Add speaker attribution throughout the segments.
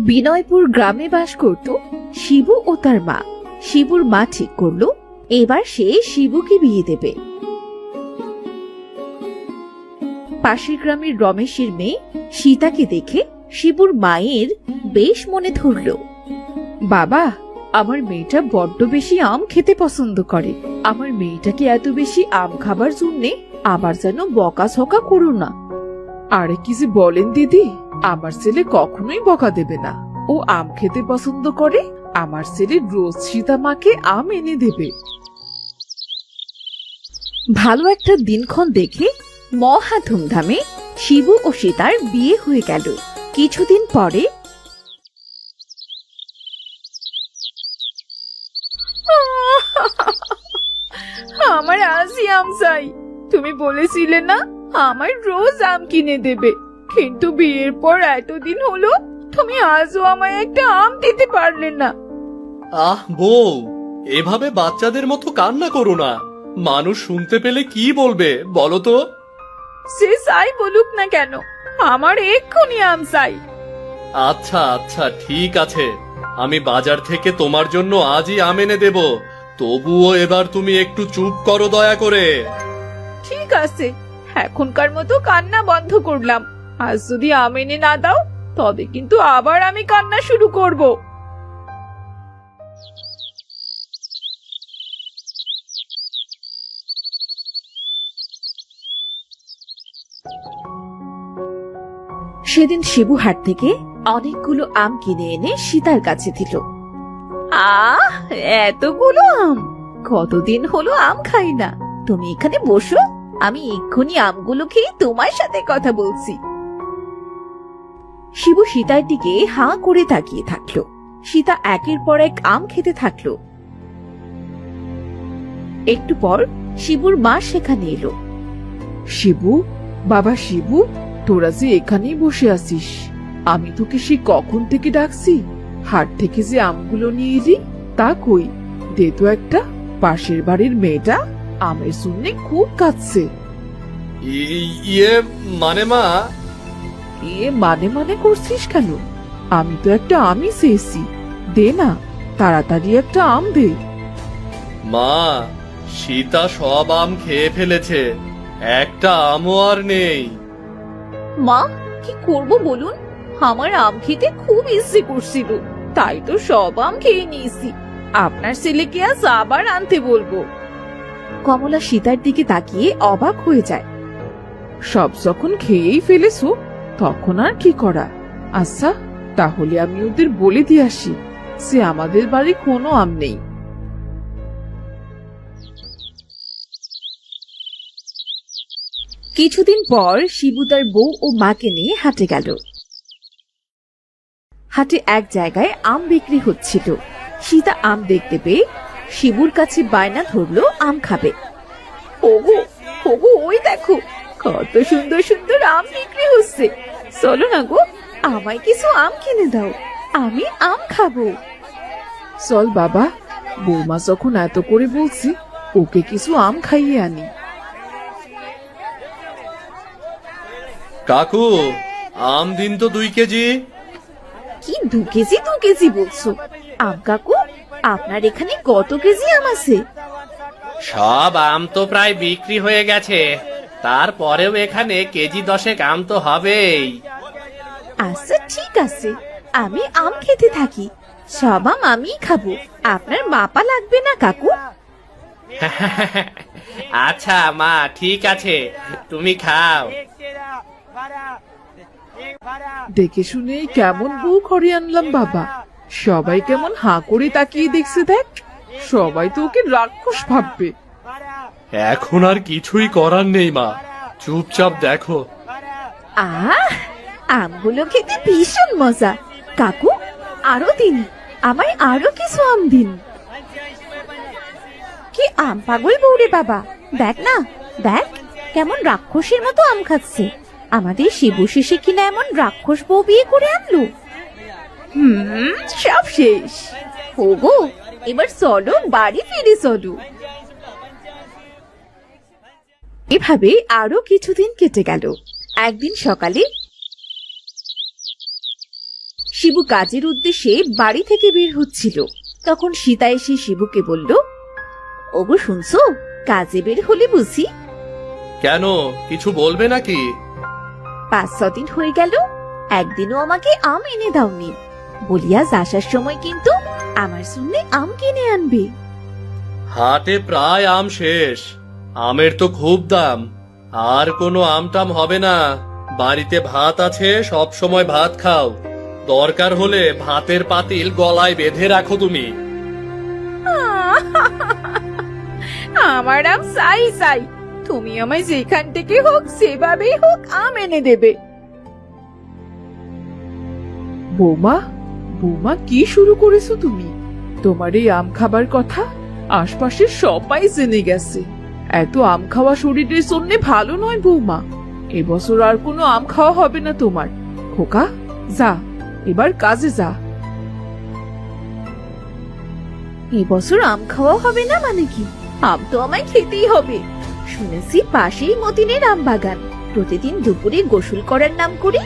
Speaker 1: বিনয়পুর গ্রামে বাস করত শিবু ও তার মা। শিবুর মা ঠিক করলো এবার সে শিবুকে বিয়ে দেবে। পাশের গ্রামের রমেশের মেয়ে সীতাকে দেখে শিবুর মায়ের বেশ মনে ধরল। বাবা, আমার মেয়েটা বড্ড বেশি আম খেতে পছন্দ করে। আমার মেয়েটাকে এত বেশি আম খাবার জন্যে আবার যেন বকাঝকা করো না। আরে কি যে বলেন দিদি, আমার ছেলে কখনোই বকা দেবে না। ও আম খেতে পছন্দ করে, আমার ছেলে রোজ সীতা মাকে আম এনে দেবে। ভালো একটা দিনক্ষণ দেখে মহা ধুমধামে শিবু ও সীতার বিয়ে হয়ে গেল। কিছুদিন পরে আমার আজই আম চাই। তুমি বলেছিলে না আমার রোজ আম কিনে দেবে, কিন্তু বিয়ের পর এতদিন হলো তুমি আজও আমায় একটা আম দিতে পারলে না।
Speaker 2: আহ বউ, এভাবে বাচ্চাদের মতো কান্না করো না। মানুষ শুনতে পেলে কি বলবে বলো তো?
Speaker 1: সে যাই বলুক না কেন, আমার এক্ষুনি আম চাই।
Speaker 2: আচ্ছা আচ্ছা ঠিক আছে, আমি বাজার থেকে তোমার জন্য আজই আম এনে দেব। তবুও এবার তুমি একটু চুপ করো দয়া করে।
Speaker 1: ঠিক আছে, এখনকার মতো কান্না বন্ধ করলাম। আজ যদি আম এনে না দাও তবে কিন্তু আবার আমি কান্না শুরু করব। সেদিন শিবু হাট থেকে অনেকগুলো আম কিনে এনে সীতার কাছে দিল। আহ, এতগুলো আম! কতদিন হলো আম খাই না। তুমি এখানে বসো, আমি এক্ষুনি আমগুলো খেয়ে তোমার সাথে কথা বলছি। শিবু সীতার দিকে হাঁ করে তাকিয়ে থাকলো। সীতা একের পর এক আম খেতে থাকলো। একটু পর শিবুর মা সেখানে এলো। শিবু, বাবা শিবু, তোরা যে এখানেই বসে আছিস, আমি তোকে সে কখন থেকে ডাকছি। হাট থেকে যে আমগুলো নিয়ে এলি তা কই, দে তো একটা। পাশের বাড়ির মেয়েটা আমের শুনলে খুব কাঁদছে।
Speaker 2: ইয়ে মানে মা,
Speaker 1: মানে মানে করছিস কেন? আমি তো একটা আমই চেয়েছি, দে না, তাড়াতাড়ি একটা আম দে।
Speaker 2: মা, সীতা সব আম খেয়ে ফেলেছে, একটা আমও আর নেই।
Speaker 1: মা, কি করব বলুন? আমার আম খেতে খুব ইচ্ছে করছিল, তাই তো সব আম খেয়ে নিয়েছি। আপনার ছেলেকে আজ আবার আনতে বলবো। কমলা সীতার দিকে তাকিয়ে অবাক হয়ে যায়। সব যখন খেয়েই ফেলেছো তখন আর কি করা? আচ্ছা, তাহলে আমি ওদের বলে দিয়ে আসি যে আমাদের বাড়ি কোনো আম নেই। কিছুদিন পর শিবু তার বউ ও মাকে নিয়ে হাটে গেল। হাটে এক জায়গায় আম বিক্রি হচ্ছিল। সীতা আম দেখতে পেয়ে শিবুর কাছে বায়না ধরলো আম খাবে। ওগো ওগো, ওই দেখো কত সুন্দর সুন্দর আম বিক্রি হচ্ছে। চলো না গো, আমায় কিছু আম কিনে দাও, আমি আম খাবো। চল বাবা, বৌমা যখন এত করে বলছি, ওকে কিছু আম খাইয়ে আনি।
Speaker 2: কাকু, আম দিন তো 2 কেজি।
Speaker 1: কি 2 কেজি 2 কেজি বলছো? আম কাকু, আপনার এখানে কত কেজি আম আছে?
Speaker 3: সব আম তো প্রায় বিক্রি হয়ে গেছে, তারপরেও এখানে কেজি 10 আম তো হবেই।
Speaker 1: আচ্ছা ঠিক আছে, আমি আম খেতে থাকি। সব আম আমিই খাবো, আপনার মাপা লাগবে না কাকু।
Speaker 3: আচ্ছা মা, ঠিক আছে, তুমি খাও।
Speaker 1: দেখে শুনে কেমন বউ ঘরে আনলাম বাবা। সবাই কেমন হাঁ করে তাকিয়ে দেখছে দেখ। সবাই তো ওকে রাক্ষস ভাববে।
Speaker 2: এখন আর কিছুই করার নেই মা, চুপচাপ দেখো।
Speaker 1: আহ, আমগুলো খেতে ভীষণ মজা। কাকু, আরো দিন, আমায় আরো কিছু আম দিন। কি আম পাগল বউরে বাবা, দেখ না, দেখ কেমন রাক্ষসের মতো আম খাচ্ছে। আমাদের শিবু শেষে কিনা এমন রাক্ষস বউ বিয়ে করে আনলো। সব শেষ। ওগো, এবার চলো বাড়ি ফিরে চলো। এভাবে আরো কিছুদিন কেটে গেল। একদিন সকালে শিবু কাজের উদ্দেশ্যে বাড়ি থেকে বের হচ্ছিল। তখন সীতা এসে শিবুকে বলল, ওগো শুনছো, কাজে বের হলে বুঝি?
Speaker 2: কেন, কিছু বলবে নাকি?
Speaker 1: 5-6 দিন হয়ে গেল, একদিনও আমাকে আম এনে দাওনি। বলিয়া আসার সময় কিন্তু আমার জন্য আম কিনে আনবে।
Speaker 2: হাটে প্রায় আম শেষ, আমের তো খুব দাম। আর কোনো আমটাম হবে না। বাড়িতে ভাত আছে, সব সময় ভাত খাও। দরকার হলে ভাতের পাতিল গলায় বেঁধে রাখো তুমি।
Speaker 1: আমার আম চাই চাই, তুমি আমায় যেখান থেকে হোক সেভাবেই হোক আম এনে দেবে।
Speaker 4: বৌমা, বৌমা কি শুরু করেছো তুমি? তোমার এই আম খাবার কথা আশপাশের সবাই জেনে গেছে। এত আম খাওয়া শরীরের জন্য ভালো নয় বৌমা। এবছর আর কোনো আম খাওয়া হবে না তোমার। খোকা, যা, এবার কাজে যা।
Speaker 1: এবছর আম খাওয়া হবে না মানে কি? আম তো আমায় খেতেই হবে। শুনেছি পাশেই মতিনের আম বাগান, প্রতিদিন দুপুরে গোসল করার নাম করে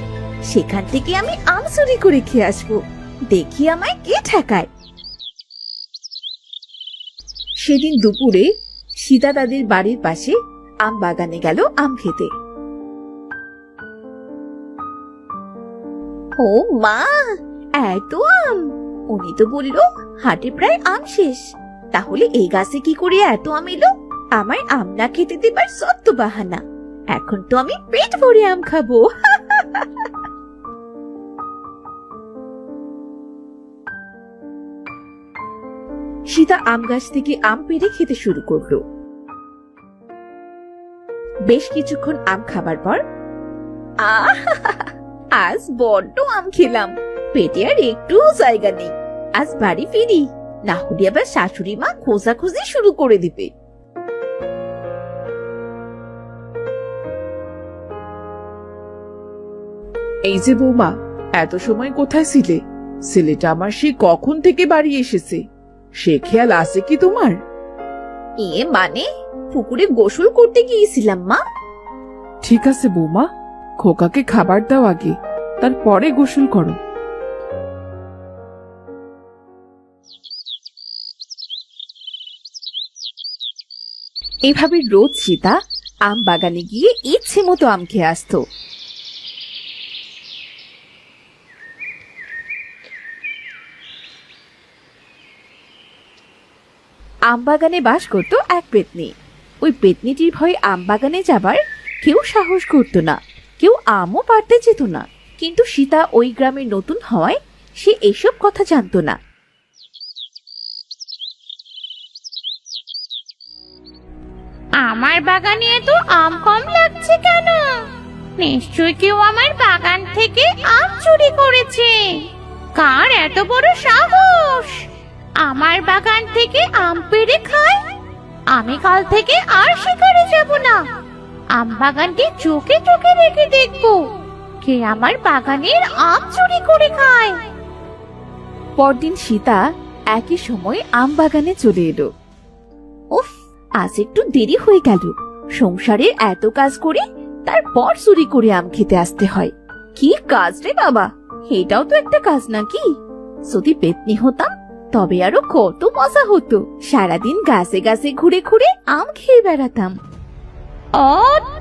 Speaker 1: সেখান থেকে আমি আম চুরি করে খেয়ে আসবো। দেখি আমায় কে ঠেকায়। সেদিন দুপুরে সীতা তাদের বাড়ির পাশে আম বাগানে গেল আম খেতে। ও মা, এত আম! উনি তো বললো হাটে প্রায় আম শেষ। তাহলে এই গাছে কি করে এত আম এলো? আমায় আম না খেতে দেবার সত্য বাহানা। এখন তো আমি পেট ভরে আম খাবো। সীতা আম গাছ থেকে আম পেড়ে খেতে শুরু করলো। বেশ কিছুক্ষণ আম খাবার পর, আজ বড্ড আম খেলাম, পেটে আর একটু জায়গা নেই। আজ বাড়ি ফিরি, না হলে আবার শাশুড়ি মা খোঁজাখুঁজি শুরু করে দিবে।
Speaker 4: এই যে বৌমা, এত সময় কোথায় ছিলে? ছেলেটা আমার সে কখন থেকে বাড়ি এসেছে, সে খেয়াল আছে কি তোমার?
Speaker 1: মানে পুকুরে গোসল করতে গিয়েছিলাম মা।
Speaker 4: ঠিক আছে বৌমা, খোকাকে খাবার দাও আগে, তারপরে গোসল করো।
Speaker 1: এভাবে রোজ সীতা আম বাগানে গিয়ে ইচ্ছে মতো আম খেয়ে আসতো। আম বাগানে বাস করত এক পেতনি। ওই পেতনিটির ভয়ে আম বাগানে যাবার কেউ সাহস করত না, কেউ আমও পাড়তে যেত না। কিন্তু সীতা ওই গ্রামে নতুন হওয়ায় সে এসব কথা জানতো না।
Speaker 5: আমার বাগানে এত আম কম লাগছে কেন? নিশ্চয়ই কেউ আমার বাগান থেকে আম চুরি করেছে। কার এত বড় সাহস আমার বাগান থেকে আম পেড়ে খায়? আমি কাল থেকে আর শিকারে যাব না। আম বাগানটি চোখে চোখে রেখে দেখব কে আমার বাগানের আম চুরি করে খায়।
Speaker 1: পরদিন সীতা একই সময় আম বাগানে চলে এলো। উফ, আজ একটু দেরি হয়ে গেল। সংসারের এত কাজ করে তারপর চুরি করে আম খেতে আসতে হয়। কি কাজ রে বাবা, এটাও তো একটা কাজ নাকি? যদি পেতনি হতাম তবে আরো কত মজা হতো। সারাদিন গাছে গাছে ঘুরে ঘুরে আম খেয়ে বেড়াতাম।
Speaker 5: ও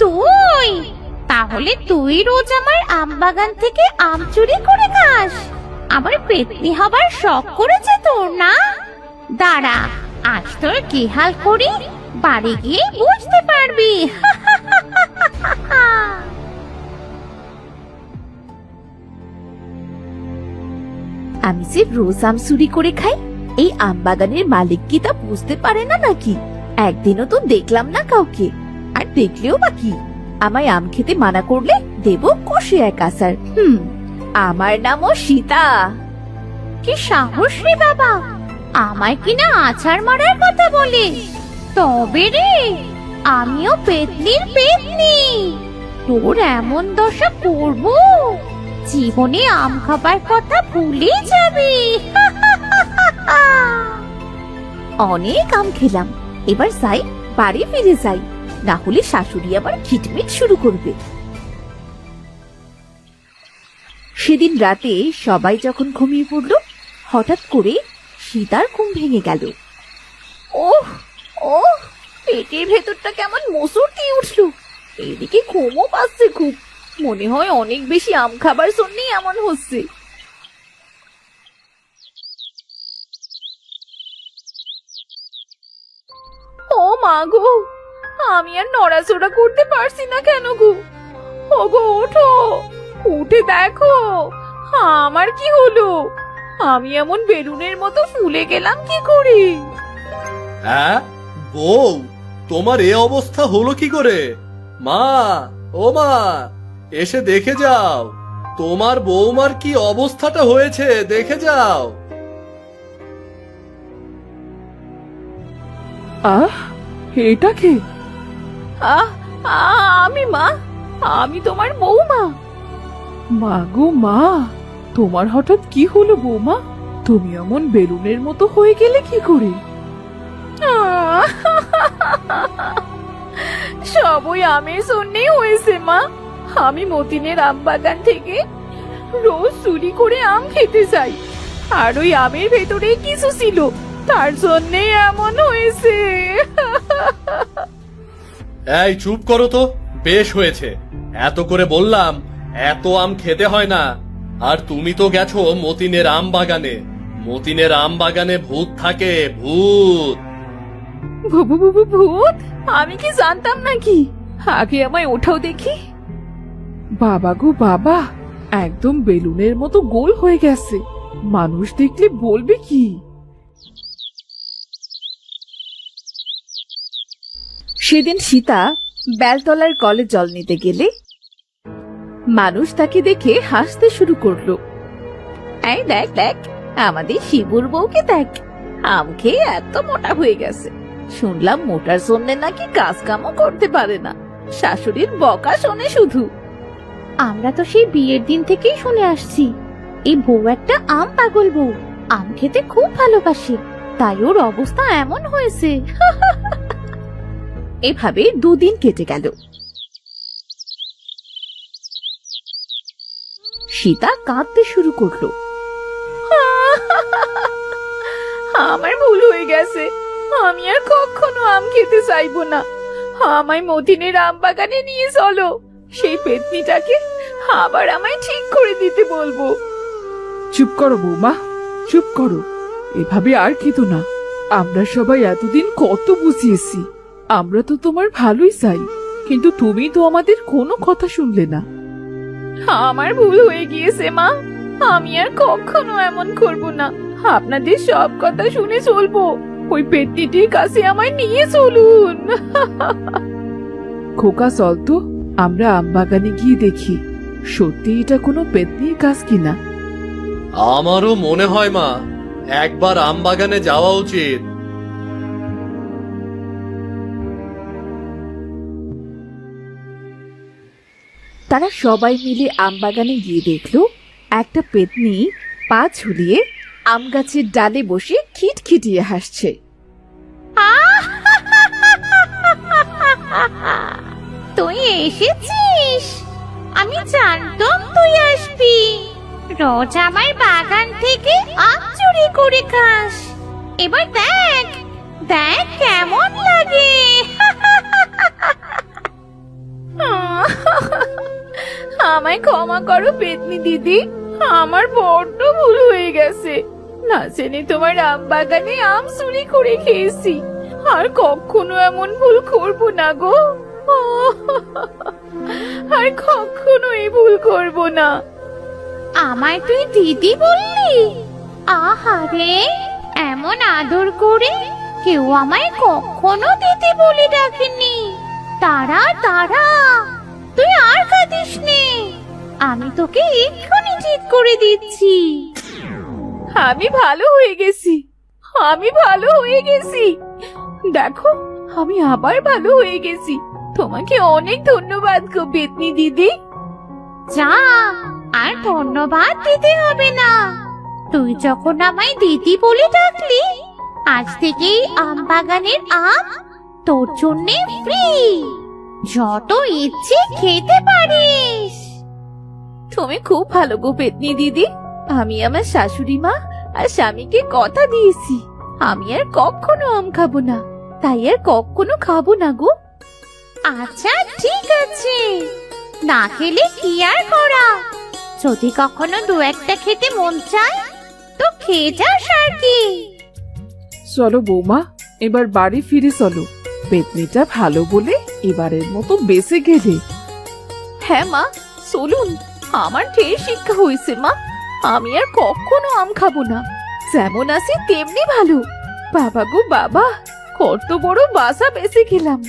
Speaker 5: তুই, তাহলে তুই রোজ আমার আম বাগান থেকে আম চুরি করে খাস? আমার পেতনি হবার শখ করেছে তোর না? দাঁড়া, আজ তোর কি হাল করি বাড়ি গিয়ে বুঝতে পারবি।
Speaker 1: আমি যে রোজ আম চুরি করে খাই, এই আম বাগানের মালিক কি তা বুঝতে পারে না নাকি? একদিনও তো দেখলাম না কাউকে, আর দেখলেও বা কি? আমায় আম খেতে মানা করলে দেব কষে এক আসার। আমার নামও সীতা।
Speaker 5: কি সাহস রে বাবা, আমায় কিনা আছাড় মারার কথা বলে? তবে রে, আমিও পেতনির পেতনি। তোর এমন দশা করব, জীবনে আম খাবার কথা ভুলে যাবি।
Speaker 1: অনেক আম খেলাম, এবার যাই, বাড়ি ফিরে যাই, না হলে শাশুড়ি আবার খিটমিট শুরু করবে। সেদিন রাতে সবাই যখন ঘুমিয়ে পড়ল, হঠাৎ করে সীতার ঘুম ভেঙে গেল। ওহ ওহ, পেটের ভেতরটা কেমন মোচড় দিয়ে উঠলো। এদিকে ঘুমও পাচ্ছে খুব। মনে হয় অনেক বেশি আম খাবার জন্যই এমন হচ্ছে। ও মা গো, আমি আর নড়াচড়া করতে পারছি না কেন গো। ওগো ওঠো, উঠে দেখো আমার কি হলো। আমি এমন বেলুনের মতো ফুলে গেলাম কি করে?
Speaker 2: হ্যাঁ বউ, তোমার এ অবস্থা হলো কি করে? মা, ও মা, এসে দেখে যাও তোমার বৌমার কি অবস্থাটা হয়েছে, দেখে যাও।
Speaker 4: আহ, এটা কে?
Speaker 1: আহ আমি মা, আমি তোমার বৌমা।
Speaker 4: মা গো মা, তোমার হঠাৎ কি হলো বৌমা? তুমি এমন বেলুনের মতো হয়ে গেলে কি করে?
Speaker 1: সব ওই আমের জন্যই হয়েছে মা। আমি মতিনের আম বাগান থেকে রোজ চুরি করে আম খেতে চাই, আর ওই আমের ভেতরে কিছু ছিল, তার জন্যই এমন হয়েছে।
Speaker 2: এই চুপ করো তো, বেশ হয়েছে। এত করে বললাম এত আম খেতে হয় না। আর তুমি তো গেছো মতিনের আম বাগানে। মতিনের আম বাগানে ভূত থাকে, ভূত।
Speaker 1: ভূত? আমি কি জানতাম নাকি? আগে আমায় ওঠাও দেখি।
Speaker 4: বাবা গো বাবা, একদম বেলুনের মতো গোল হয়ে গেছে। মানুষ দেখলে বলবে কি?
Speaker 1: সেদিন সীতা বেলতলার কলে জল নিতে গেলে মানুষ তাকে দেখে হাসতে শুরু করলো। এই দেখ দেখ, আমাদের শিবুর বউকে দেখ, আম খেয়ে এত মোটা হয়ে গেছে। শুনলাম মোটার জন্য নাকি কাজ কামও করতে পারে না, শাশুড়ির বকা শোনে শুধু।
Speaker 5: আমরা তো সেই বিয়ের দিন থেকেই শুনে আসছি, এই বউ একটা আম পাগল বউ, আম খেতে খুব ভালোবাসে, তাই ওর অবস্থা এমন হয়েছে।
Speaker 1: এভাবে 2 দিন কেটে গেল। সীতা কাঁদতে শুরু করলো। আমার ভুল হয়ে গেছে, আমি আর কখনো আম খেতে চাইবো না। আমায় মতিনের আম বাগানে নিয়ে চলো, সেই পেতনিটাকে আবার আমায় ঠিক করে দিতে বলবো।
Speaker 4: চুপ করো বৌমা, চুপ করো। এভাবে আর খেতো না। আমরা সবাই এতদিন কত বুঝিয়েছি, আমরা তো তোমার ভালোই চাই, কিন্তু তুমি তো আমাদের কোনো কথা শুনলে না।
Speaker 1: আমার ভুল হয়ে গিয়েছে মা, আমি আর কখনো এমন করব না। আপনাদের সব কথা শুনে চলবো। ওই পেতনিটির কাছে আমায় নিয়ে চলুন।
Speaker 4: খোকা চল তো, আমরা আম বাগানে গিয়ে দেখি সত্যি এটা কোনো পেতনির কাজ কিনা।
Speaker 2: আমারও মনে হয় মা, একবার আম বাগানে যাওয়া উচিত।
Speaker 1: তারা সবাই মিলে আম বাগানে গিয়ে দেখলো একটা পেতনি পা ঝুলিয়ে আম গাছের ডালে বসে খিটখিটিয়ে হাসছে।
Speaker 5: তুই এসেছিস? আমি জানতাম তুই আসবি। রোজ আমার বাগান থেকে আম চুরি করে খাস, এবার দেখ দেখ কেমন লাগে।
Speaker 1: আমায় ক্ষমা করো পেতনি দিদি, আমার বড্ড ভুল হয়ে গেছে। না জেনে তোমার আম বাগানে আম চুরি করে খেয়েছি, আর কখনো এমন ভুল করবো না গো। আর কখনো এই ভুল করবো না।
Speaker 5: আমায় তুই দিদি বললি? আহারে, এমন আদর করে কেউ আমায় কখনো দিদি বলে ডাকেনি। তারা তারা, তুই আর কাঁদিস নে, আমি তোকে এক্ষুনি ঠিক করে দিচ্ছি।
Speaker 1: আমি ভালো হয়ে গেছি, আমি ভালো হয়ে গেছি। দেখো, আমি আবার ভালো হয়ে গেছি। তোমাকে অনেক ধন্যবাদ গো পেতনি দিদি।
Speaker 5: যা, আর ধন্যবাদ দিতে হবে না। তুই যখন আমায় দিদি বলে ডাকলি, আজ থেকেই আম বাগানের আম তোর জন্যে ফ্রি, যত ইচ্ছে খেতে পারিস।
Speaker 1: তুমি খুব ভালো গো পেতনি দিদি। আমি আমার শাশুড়ি মা আর স্বামীকে কথা দিয়েছি আমি আর কখনো আম খাবো না, তাই আর কখনো খাবো না গো।
Speaker 5: আচ্ছা ঠিক আছে, না খেলে কি আর করা, যদি কখনো দু একটা খেতে মন চায় তো খেয়ে যাস আর কি।
Speaker 4: চলো বৌমা, এবার বাড়ি ফিরে চলো। পেতনিটা ভালো বলে এবারের মতো বেঁচে গেলে।
Speaker 1: হ্যাঁ মা, চলুন, আমার ঢের শিক্ষা হয়েছে মা, আমি আর কখনো আম খাবো না, যেমন আছি তেমনি ভালো। বাবা গো বাবা, কত বড় বাসা বেঁচে গেলাম।